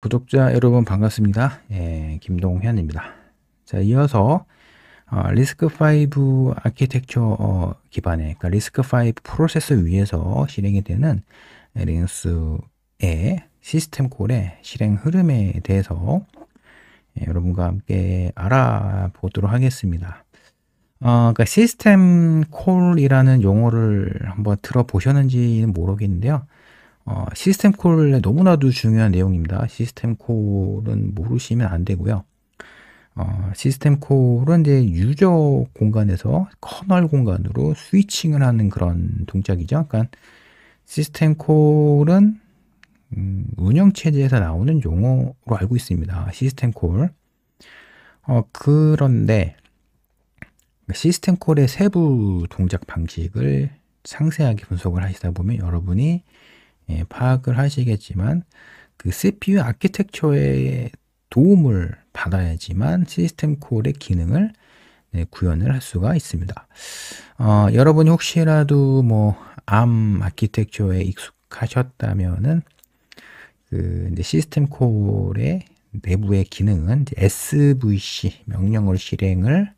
구독자 여러분 반갑습니다. 김동현입니다. 자, 이어서 리스크5 아키텍처 기반의, 그러니까 리스크5 프로세서 위에서 실행이 되는 리눅스의 시스템 콜의 실행 흐름에 대해서 여러분과 함께 알아보도록 하겠습니다. 그러니까 시스템 콜이라는 용어를 한번 들어보셨는지는 모르겠는데요. 시스템 콜의 너무나도 중요한 내용입니다. 시스템 콜은 모르시면 안 되고요. 시스템 콜은 이제 유저 공간에서 커널 공간으로 스위칭을 하는 그런 동작이죠. 그러니까 시스템 콜은 운영체제에서 나오는 용어로 알고 있습니다. 시스템 콜. 그런데 시스템 콜의 세부 동작 방식을 상세하게 분석을 하시다 보면 여러분이 파악을 하시겠지만 그 CPU 아키텍처의 도움을 받아야지만 시스템 콜의 기능을 구현을 할 수가 있습니다. 여러분이 혹시라도 뭐 ARM 아키텍처에 익숙하셨다면은 그 이제 시스템 콜의 내부의 기능은 이제 SVC 명령어를 실행을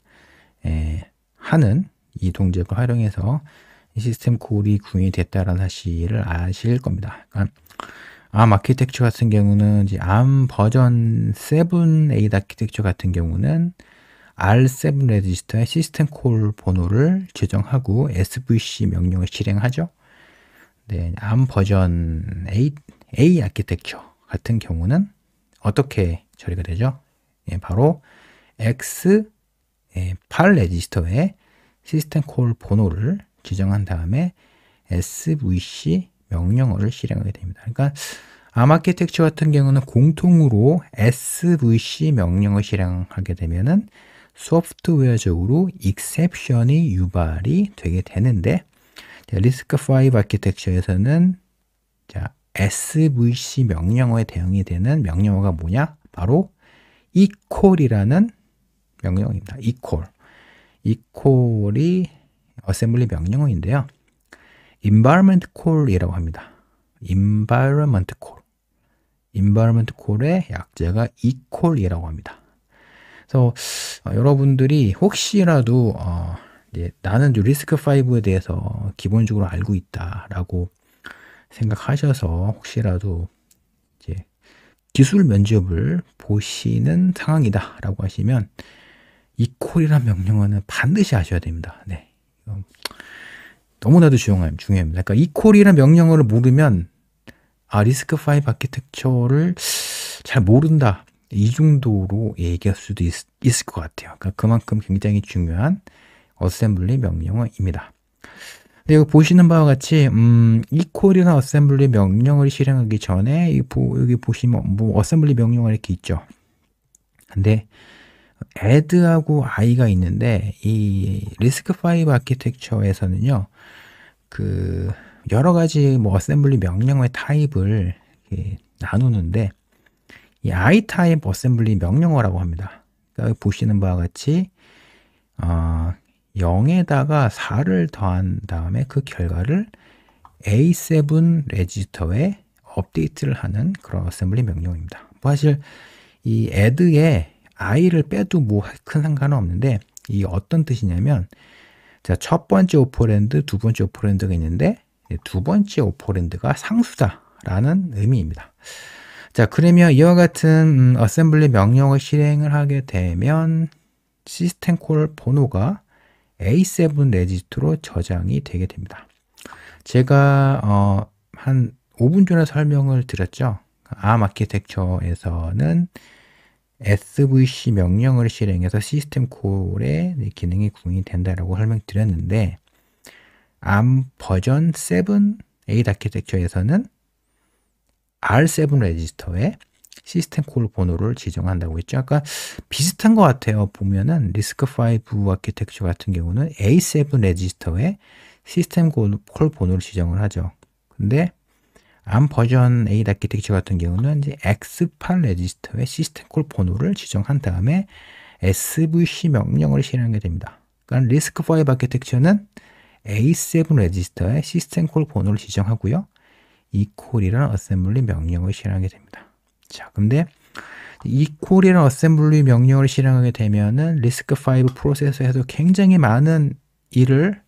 하는 이 동작을 활용해서 시스템 콜이 구현이 됐다는 사실을 아실 겁니다. 그러니까 ARM 아키텍처 같은 경우는 이제 ARM 버전 7.8 아키텍처 같은 경우는 R7 레지스터에 시스템 콜 번호를 지정하고 SVC 명령을 실행하죠. 네, ARM 버전 8A 아키텍처 같은 경우는 어떻게 처리가 되죠? 바로 X8 레지스터에 시스템 콜 번호를 지정한 다음에 SVC 명령어를 실행하게 됩니다. 그러니까 ARM 아키텍처 같은 경우는 공통으로 SVC 명령을 실행하게 되면은 소프트웨어적으로 익셉션이 유발이 되게 되는데, 리스크5 아키텍처에서는 SVC 명령어에 대응이 되는 명령어가 뭐냐? 바로 equal이라는 명령어입니다. equal이 어셈블리 명령어인데요. environment call이라고 합니다. environment call의 약자가 equal이라고 합니다. 그래서 여러분들이 혹시라도 나는 리스크5에 대해서 기본적으로 알고 있다라고 생각하셔서 혹시라도 이제 기술 면접을 보시는 상황이다라고 하시면 equal이라는 명령어는 반드시 아셔야 됩니다. 네. 너무나도 중요합니다. 그러니까 equal이라는 명령어를 모르면 리스크5 아키텍처를 잘 모른다, 이 정도로 얘기할 수도 있을 것 같아요. 그러니까 그만큼 굉장히 중요한 어셈블리 명령어입니다. 네, 여기 보시는 바와 같이 equal이라는 어셈블리 명령어를 실행하기 전에 여기 보시면 뭐 어셈블리 명령어 이렇게 있죠. 근데 add하고 i가 있는데 이 리스크5 아키텍처에서는요, 그 여러 가지 뭐 어셈블리 명령어의 타입을 나누는데 이 i 타입 어셈블리 명령어라고 합니다. 그러니까 보시는 바와 같이 0에다가 4를 더한 다음에 그 결과를 A7 레지스터에 업데이트를 하는 그런 어셈블리 명령입니다. 사실 이 add에 i를 빼도 뭐 큰 상관은 없는데, 이 어떤 뜻이냐면, 자, 첫 번째 오퍼랜드, 두 번째 오퍼랜드가 있는데 두 번째 오퍼랜드가 상수다라는 의미입니다. 자, 그러면 이와 같은 어셈블리 명령을 실행을 하게 되면 시스템 콜 번호가 A7 레지스터로 저장이 되게 됩니다. 제가 한 5분 전에 설명을 드렸죠. ARM 아키텍처에서는 SVC 명령을 실행해서 시스템 콜의 기능이 구현이 된다라고 설명드렸는데, ARM 버전 7.8 아키텍처에서는 R7 레지스터에 시스템 콜 번호를 지정한다고 했죠. 아까 비슷한 것 같아요. 보면은 리스크5 아키텍처 같은 경우는 A7 레지스터에 시스템 콜 번호를 지정을 하죠. 근데 ARM 버전 8 아키텍처 같은 경우는 이제 X8 레지스터에 시스템 콜 번호를 지정한 다음에 SVC 명령을 실행하게 됩니다. 그러니까 리스크5 아키텍처는 A7 레지스터에 시스템 콜 번호를 지정하고요. equal이라는 어셈블리 명령을 실행하게 됩니다. 자, 근데 equal이라는 어셈블리 명령을 실행하게 되면은 RISC-V 프로세서에서 굉장히 많은 일을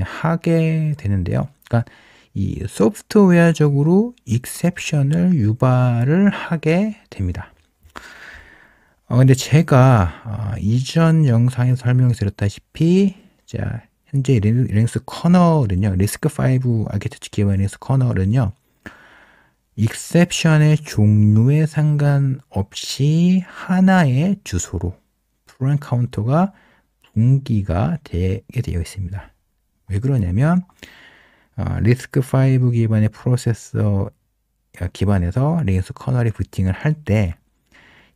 하게 되는데요. 그러니까 이 소프트웨어적으로 익셉션을 유발을 하게 됩니다. 근데 제가 이전 영상에서 설명드렸다시피 자, 현재 리눅스 커널은요, RISC-V 아키텍처 기반 리눅스 커널은요, 익셉션의 종류에 상관없이 하나의 주소로 프로그램 카운터가 분기가 되게 되어 있습니다. 왜 그러냐면 RISC-V 기반의 프로세서 기반에서 리눅스 커널이 부팅을 할 때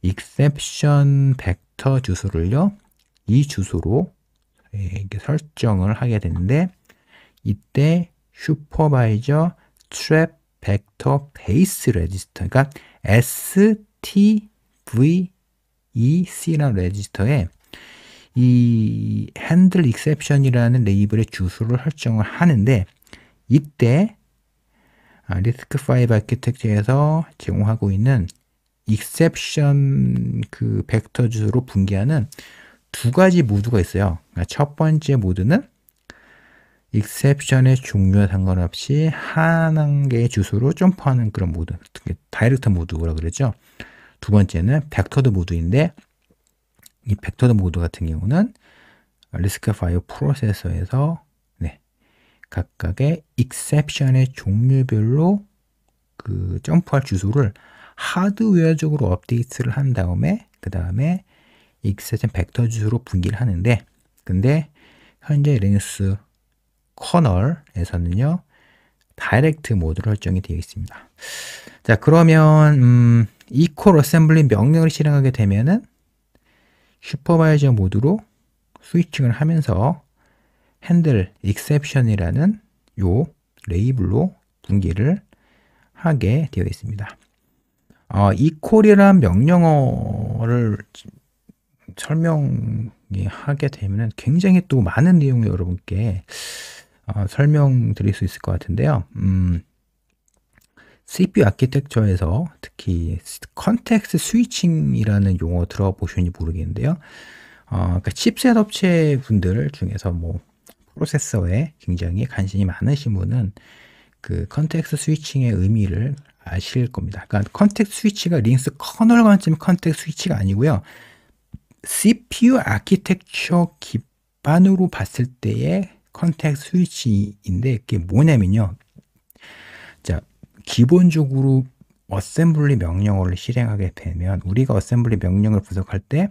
익셉션 벡터 주소를요, 이 주소로 이렇게 설정을 하게 되는데, 이때 슈퍼바이저 트랩 벡터 베이스 레지스터, 그러니까 STVEC라는 레지스터에 이 핸들 익셉션이라는 레이블의 주소를 설정을 하는데, 이때 RISC-V 아키텍처에서 제공하고 있는 익셉션 그 벡터 주소로 분기하는 두 가지 모드가 있어요. 그러니까 첫 번째 모드는 익셉션의 종류와 상관없이 한 개의 주소로 점프하는 그런 모드, 다이렉트 모드라 그러죠. 두 번째는 벡터드 모드인데, 이 벡터드 모드 같은 경우는 RISC-V 프로세서에서 각각의 익셉션의 종류별로 그 점프할 주소를 하드웨어적으로 업데이트를 한 다음에 그 다음에 익셉션 벡터 주소로 분기를 하는데, 근데 현재 리눅스 커널에서는요, 다이렉트 모드로 설정이 되어 있습니다. 자, 그러면 equal 어셈블리 명령을 실행하게 되면은 슈퍼바이저 모드로 스위칭을 하면서 핸들 익셉션이라는 요 레이블로 분기를 하게 되어 있습니다. equal이라는 명령어를 설명하게 되면 굉장히 또 많은 내용을 여러분께 설명드릴 수 있을 것 같은데요. CPU 아키텍처에서 특히 컨텍스트 스위칭이라는 용어 들어보셨는지 모르겠는데요. 그러니까 칩셋 업체 분들 중에서 뭐 프로세서에 굉장히 관심이 많으신 분은 그 컨텍스트 스위칭의 의미를 아실 겁니다. 그러니까 컨텍스트 스위치가 리눅스 커널 관점의 컨텍스트 스위치가 아니고요, CPU 아키텍처 기반으로 봤을 때의 컨텍스트 스위치인데, 그게 뭐냐면요, 자, 기본적으로 어셈블리 명령어를 실행하게 되면 우리가 어셈블리 명령을 분석할 때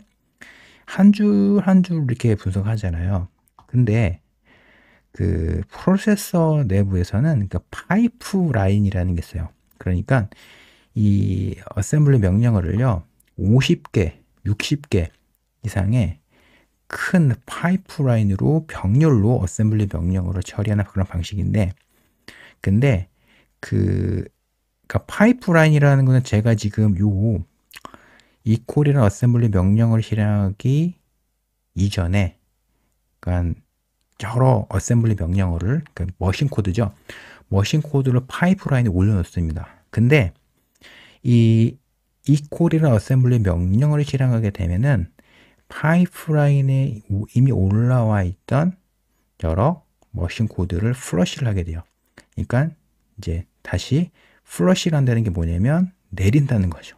한 줄 한 줄 이렇게 분석하잖아요. 근데 그 프로세서 내부에서는 그러니까 파이프 라인이라는 게 있어요. 그러니까 이 어셈블리 명령어를요, 50개, 60개 이상의 큰 파이프라인으로 병렬로 어셈블리 명령어를 처리하는 그런 방식인데, 근데 그러니까 파이프라인이라는 거는 제가 지금 요 equal이라는 어셈블리 명령어를 실행하기 이전에, 그러니까 여러 어셈블리 명령어를, 그러니까 머신 코드죠. 머신 코드를 파이프라인에 올려놓습니다. 근데 이 equal이라는 어셈블리 명령어를 실행하게 되면은 파이프라인에 이미 올라와 있던 여러 머신 코드를 플러시를 하게 돼요. 그러니까 이제 다시 플러시를 한다는 게 뭐냐면 내린다는 거죠.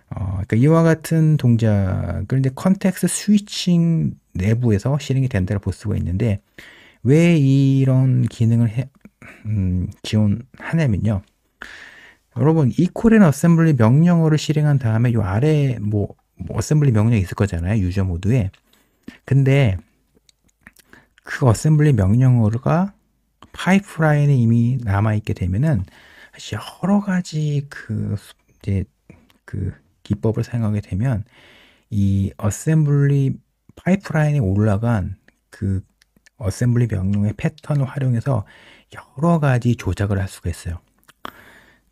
그러니까 이와 같은 동작을 이제 컨텍스트 스위칭 내부에서 실행이 된다고 볼 수가 있는데, 왜 이런 기능을 지원하냐면요, 여러분 equal 어셈블리 명령어를 실행한 다음에 요 아래 뭐 어셈블리 명령이 있을 거잖아요, 유저 모드에. 근데 그 어셈블리 명령어가 파이프라인에 이미 남아 있게 되면은 여러 가지 이제 기법을 사용하게 되면 이 어셈블리 파이프라인에 올라간 그 어셈블리 명령의 패턴을 활용해서 여러 가지 조작을 할 수가 있어요.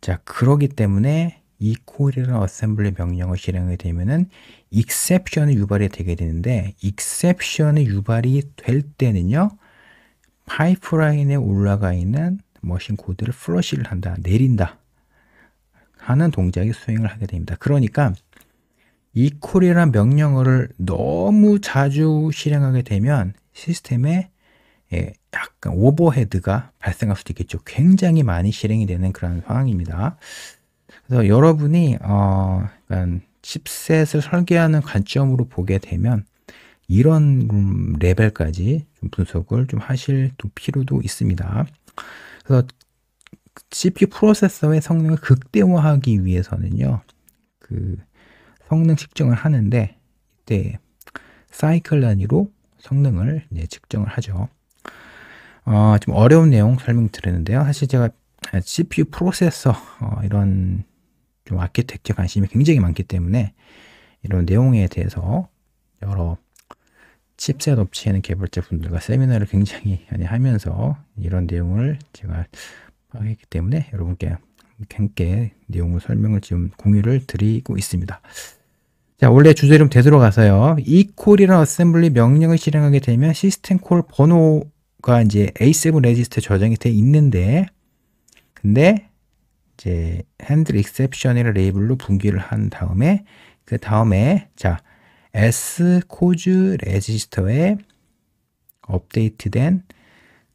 자, 그러기 때문에 equal이라는 어셈블리 명령을 실행하게 되면은 익셉션이 유발이 되게 되는데, 익셉션이 유발이 될 때는요, 파이프라인에 올라가 있는 머신 코드를 플러시를 한다, 내린다. 하는 동작이 수행을 하게 됩니다. 그러니까 equal이라는 명령어를 너무 자주 실행하게 되면 시스템에 약간 오버헤드가 발생할 수도 있겠죠. 굉장히 많이 실행이 되는 그런 상황입니다. 그래서 여러분이 약간 칩셋을 설계하는 관점으로 보게 되면 이런 레벨까지 좀 분석을 좀 하실 필요도 있습니다. 그래서 CPU 프로세서의 성능을 극대화하기 위해서는요, 그 성능 측정을 하는데 이때 사이클 단위로 성능을 이제 측정을 하죠. 좀 어려운 내용 설명드리는데요. 사실 제가 CPU 프로세서 이런 좀 아키텍처 관심이 굉장히 많기 때문에 이런 내용에 대해서 여러 칩셋 업체에 있는 개발자분들과 세미나를 굉장히 많이 하면서 이런 내용을 제가 하기 때문에 여러분께 함께 내용을 설명을 지금 공유를 드리고 있습니다. 자, 원래 주제로 되돌아가서요. equal이라는 어셈블리 명령을 실행하게 되면 시스템 콜 번호가 이제 A7 레지스터에 저장이 돼 있는데, 근데 이제 handle exception이라는 레이블로 분기를 한 다음에 그 다음에 자 S 코즈 레지스터에 업데이트된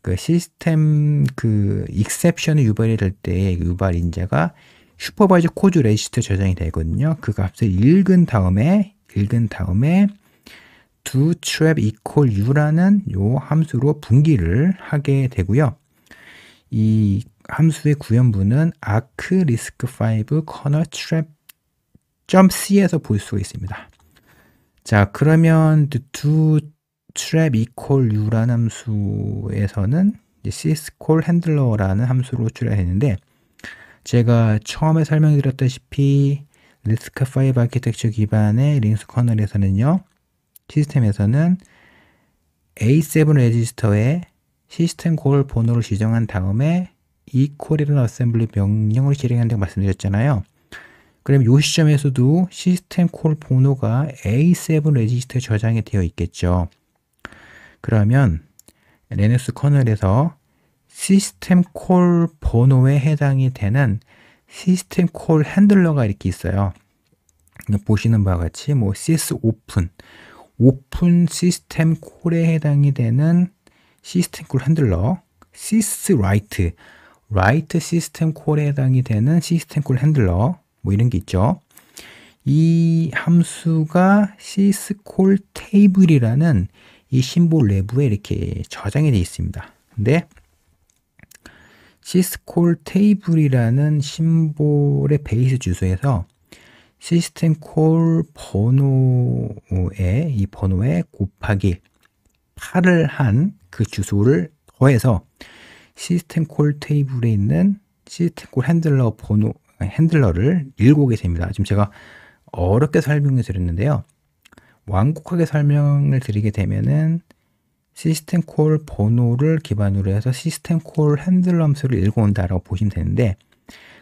그 시스템 그 exception이 유발이 될 때 유발 인자가 슈퍼바이저 코즈 레지스터 저장이 되거든요. 그 값을 읽은 다음에 do trap equal u라는 요 함수로 분기를 하게 되고요. 이 함수의 구현부는 arc risk5 kernel trap .c에서 볼 수가 있습니다. 자, 그러면 do trap equal u라는 함수에서는 syscall handler라는 함수로 출력했는데, 제가 처음에 설명드렸다시피 RISC-V 아키텍처 기반의 리눅스 커널에서는요, 시스템에서는 A7 레지스터에 시스템 콜 번호를 지정한 다음에 equal이라는 어셈블리 명령을 실행한다고 말씀드렸잖아요. 그럼 이 시점에서도 시스템 콜 번호가 A7 레지스터에 저장이 되어 있겠죠. 그러면 리눅스 커널에서 시스템 콜 번호에 해당이 되는 시스템 콜 핸들러가 이렇게 있어요. 보시는 바와 같이 뭐 sys 오픈 시스템 콜에 해당이 되는 시스템 콜 핸들러, sys write 시스템 콜에 해당이 되는 시스템 콜 핸들러, 뭐 이런 게 있죠. 이 함수가 syscall table이라는 이 심볼 내부에 이렇게 저장이 되어 있습니다. 근데 syscall table이라는 심볼의 베이스 주소에서 시스템 콜 번호에 이 번호에 곱하기 8을 한 그 주소를 더해서 시스템 콜 테이블에 있는 시스템 콜 핸들러를 읽어오게 됩니다. 지금 제가 어렵게 설명을 드렸는데요. 완곡하게 설명을 드리게 되면은 시스템 콜 번호를 기반으로 해서 시스템 콜 핸들러 함수를 읽어온다라고 보시면 되는데,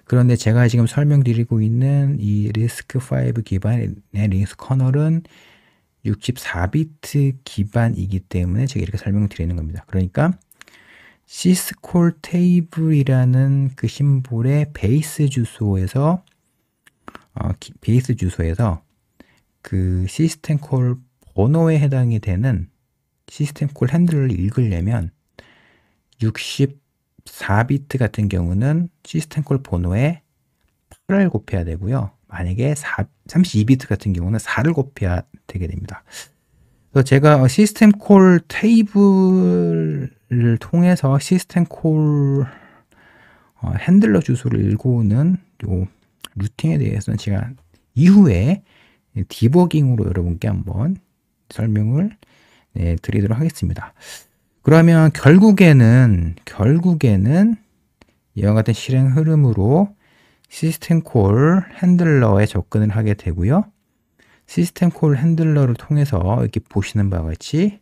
그런데 제가 지금 설명드리고 있는 이 RISC-V 기반의 리눅스 커널은 64비트 기반이기 때문에 제가 이렇게 설명드리는 겁니다. 그러니까 syscall table이라는 그 심볼의 베이스 주소에서 그 시스템 콜 번호에 해당이 되는 시스템 콜 핸들러를 읽으려면 64비트 같은 경우는 시스템 콜 번호에 8을 곱해야 되고요. 만약에 32비트 같은 경우는 4를 곱해야 되게 됩니다. 그래서 제가 시스템 콜 테이블을 통해서 시스템 콜 핸들러 주소를 읽어오는 요 루팅에 대해서는 제가 이후에 디버깅으로 여러분께 한번 설명을 드리도록 하겠습니다. 그러면 결국에는 이와 같은 실행 흐름으로 시스템 콜 핸들러에 접근을 하게 되고요. 시스템 콜 핸들러를 통해서 이렇게 보시는 바와 같이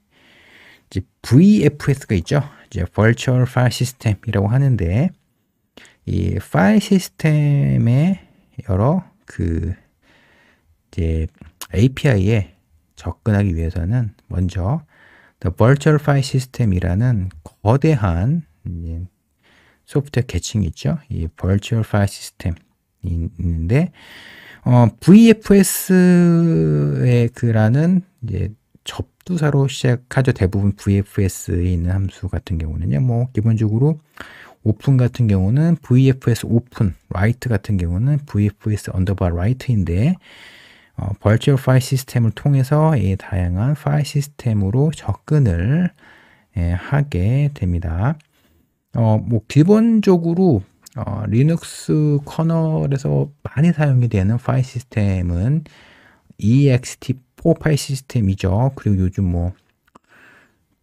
이제 VFS가 있죠. 이제 Virtual File System이라고 하는데, 이 파일 시스템의 여러 그 이제 API에 접근하기 위해서는 먼저 The Virtual File System이라는 거대한 소프트웨어 계층이 있죠. 이 Virtual File System 있는데 VFS의 그라는 이제 접두사로 시작하죠. 대부분 VFS에 있는 함수 같은 경우는요. 뭐 기본적으로 오픈 같은 경우는 VFS 오픈, 라이트 같은 경우는 VFS 언더바 라이트인데 버추얼 파일 시스템을 통해서 이 다양한 파일 시스템으로 접근을 하게 됩니다. 뭐 기본적으로 리눅스 커널에서 많이 사용이 되는 파일 시스템은 ext4 파일 시스템이죠. 그리고 요즘 뭐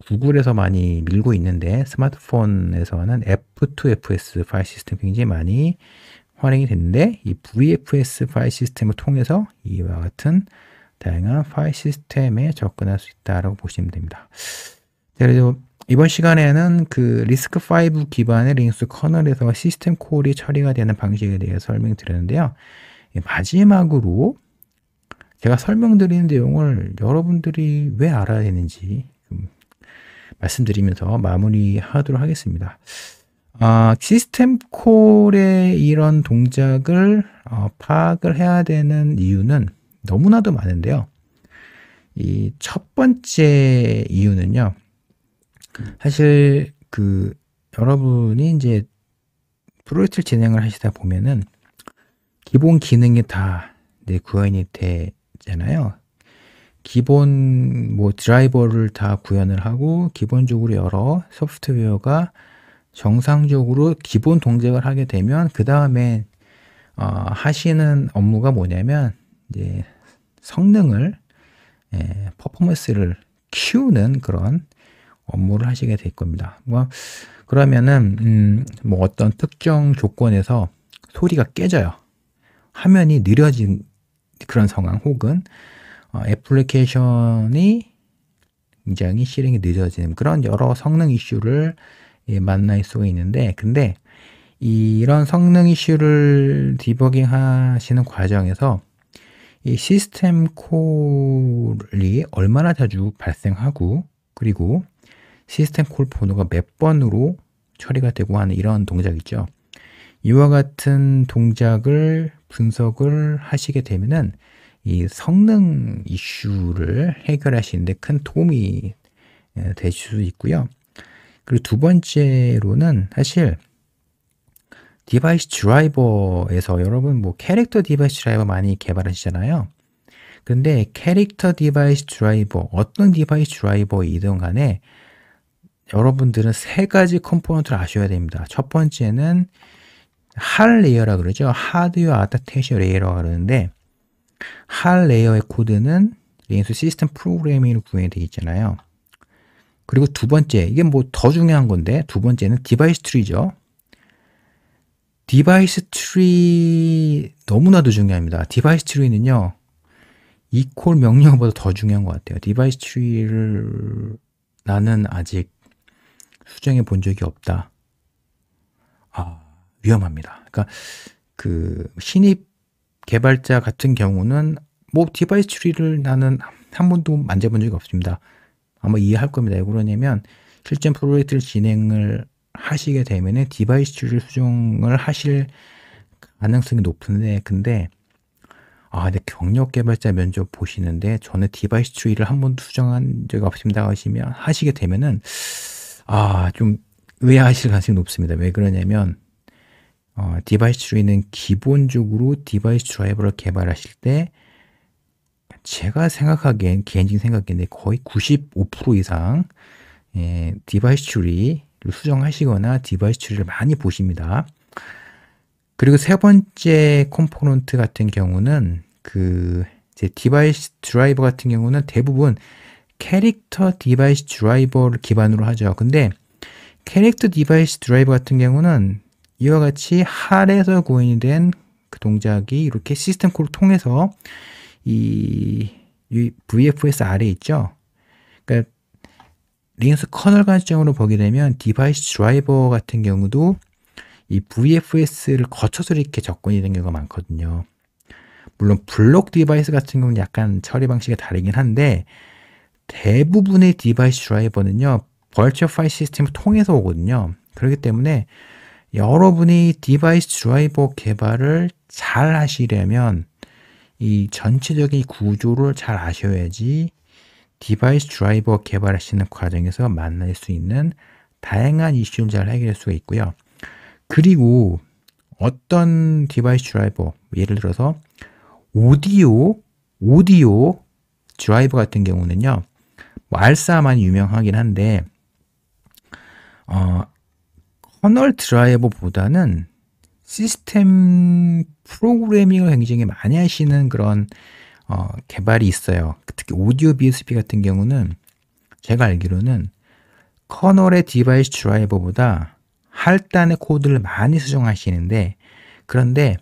구글에서 많이 밀고 있는데 스마트폰에서는 F2FS 파일 시스템 굉장히 많이 활용이 됐는데 이 VFS 파일 시스템을 통해서 이와 같은 다양한 파일 시스템에 접근할 수 있다라고 보시면 됩니다. 그래서 이번 시간에는 그 리스크5 기반의 리눅스 커널에서 시스템 콜이 처리가 되는 방식에 대해서 설명드렸는데요. 마지막으로 제가 설명드리는 내용을 여러분들이 왜 알아야 되는지 말씀드리면서 마무리하도록 하겠습니다. 시스템 콜의 이런 동작을 파악을 해야 되는 이유는 너무나도 많은데요. 이 첫 번째 이유는요. 사실 여러분이 이제 프로젝트를 진행을 하시다 보면은 기본 기능이 다 구현이 되잖아요. 기본 뭐 드라이버를 다 구현을 하고 기본적으로 여러 소프트웨어가 정상적으로 기본 동작을 하게 되면 그 다음에 하시는 업무가 뭐냐면 이제 성능을 퍼포먼스를 키우는 그런 업무를 하시게 될 겁니다. 그러면은 뭐 어떤 특정 조건에서 소리가 깨져요. 화면이 느려진 그런 상황 혹은 애플리케이션이 굉장히 실행이 늦어지는 그런 여러 성능 이슈를 만날 수가 있는데 근데 이런 성능 이슈를 디버깅 하시는 과정에서 이 시스템 콜이 얼마나 자주 발생하고 그리고 시스템 콜 번호가 몇 번으로 처리가 되고 하는 이런 동작 있죠. 이와 같은 동작을 분석을 하시게 되면은 이 성능 이슈를 해결하시는데 큰 도움이 될 수 있고요. 그리고 두 번째로는 사실 디바이스 드라이버에서 여러분 뭐 캐릭터 디바이스 드라이버 많이 개발하시잖아요. 근데 캐릭터 디바이스 드라이버 어떤 디바이스 드라이버이든 간에 여러분들은 세 가지 컴포넌트를 아셔야 됩니다. 첫 번째는 할 레이어라 그러죠. 하드웨어 어댑테이션 레이어라고 그러는데 할 레이어의 코드는 리눅스 시스템 프로그래밍으로 구현이 되어 있잖아요. 그리고 두 번째, 이게 뭐 더 중요한 건데 두 번째는 디바이스 트리죠. 디바이스 트리 너무나도 중요합니다. 디바이스 트리는요. 이퀄 명령어보다 더 중요한 것 같아요. 디바이스 트리를 나는 아직 수정해 본 적이 없다. 위험합니다. 그러니까 신입 개발자 같은 경우는 뭐 디바이스 트리를 나는 한 번도 만져본 적이 없습니다. 아마 이해할 겁니다. 왜 그러냐면 실전 프로젝트를 진행을 하시게 되면 디바이스 트리를 수정을 하실 가능성이 높은데 근데 경력 개발자 면접 보시는데 저는 디바이스 트리를 한 번도 수정한 적이 없습니다 하시게 되면은 좀 의아하실 가능성이 높습니다. 왜 그러냐면 디바이스 트리는 기본적으로 디바이스 드라이버를 개발하실 때 제가 생각하기엔 개인적인 생각인데 거의 95% 이상 디바이스 트리를 수정하시거나 디바이스 트리를 많이 보십니다. 그리고 세 번째 컴포넌트 같은 경우는 이제 디바이스 드라이버 같은 경우는 대부분 캐릭터 디바이스 드라이버를 기반으로 하죠. 근데 캐릭터 디바이스 드라이버 같은 경우는 이와 같이 할에서 구현이 된 그 동작이 이렇게 시스템 콜을 통해서 이 VFS 아래에 있죠. 그러니까 리눅스 커널 관점으로 보게 되면 디바이스 드라이버 같은 경우도 이 VFS를 거쳐서 이렇게 접근이 된 경우가 많거든요. 물론 블록 디바이스 같은 경우는 약간 처리 방식이 다르긴 한데 대부분의 디바이스 드라이버는요. 버추얼 파일 시스템을 통해서 오거든요. 그렇기 때문에 여러분이 디바이스 드라이버 개발을 잘 하시려면 이 전체적인 구조를 잘 아셔야지 디바이스 드라이버 개발하시는 과정에서 만날 수 있는 다양한 이슈를 잘 해결할 수가 있고요. 그리고 어떤 디바이스 드라이버, 예를 들어서 오디오 드라이버 같은 경우는요, 뭐 알사만 유명하긴 한데 커널 드라이버보다는 시스템 프로그래밍을 굉장히 많이 하시는 그런 개발이 있어요. 특히 오디오 BSP 같은 경우는 제가 알기로는 커널의 디바이스 드라이버보다 할단의 코드를 많이 수정하시는데, 그런데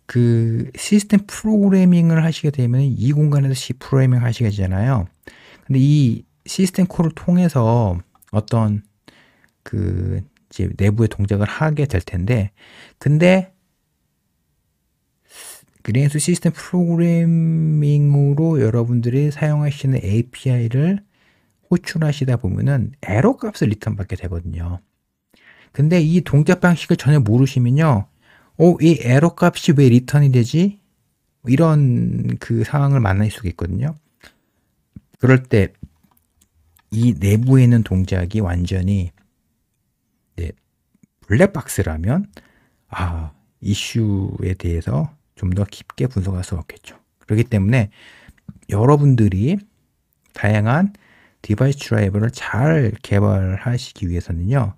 그 시스템 프로그래밍을 하시게 되면 이 공간에서 C 프로그래밍 하시게 되잖아요. 근데 이 시스템 콜을 통해서 어떤 그 이제 내부의 동작을 하게 될 텐데, 근데 그래서 시스템 프로그래밍으로 여러분들이 사용하시는 API를 호출하시다 보면은 에러 값을 리턴 받게 되거든요. 근데 이 동작 방식을 전혀 모르시면요, 이 에러 값이 왜 리턴이 되지? 이런 그 상황을 만날 수가 있거든요. 그럴 때 이 내부에 있는 동작이 완전히 블랙박스라면 이슈에 대해서 좀 더 깊게 분석할 수 없겠죠. 그렇기 때문에 여러분들이 다양한 디바이스 드라이버를 잘 개발하시기 위해서는요,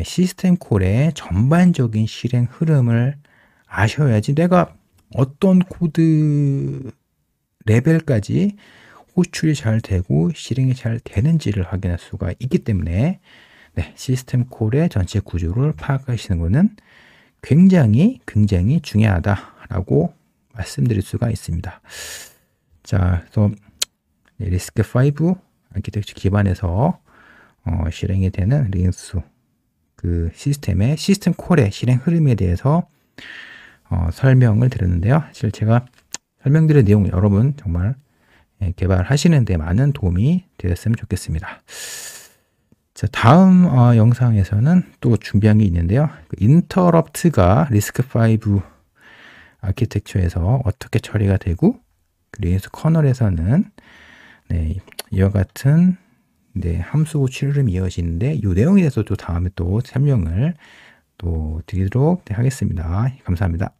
시스템 콜의 전반적인 실행 흐름을 아셔야지 내가 어떤 코드 레벨까지 호출이 잘 되고 실행이 잘 되는지를 확인할 수가 있기 때문에 시스템 콜의 전체 구조를 파악하시는 것은 굉장히 중요하다라고 말씀드릴 수가 있습니다. 자, 그래서 리스크5 아키텍처 기반에서 실행이 되는 리눅스 그 시스템의 시스템 콜의 실행 흐름에 대해서 설명을 드렸는데요. 사실 제가 설명드린 내용 여러분 정말 개발하시는 데 많은 도움이 되었으면 좋겠습니다. 자, 다음 영상에서는 또 준비한 게 있는데요. 인터럽트가 리스크5 아키텍처에서 어떻게 처리가 되고, 그래서 커널에서는 이와 같은 함수 호출 흐름이 이어지는데, 이 내용에 대해서 또 다음에 또 설명을 또 드리도록 하겠습니다. 감사합니다.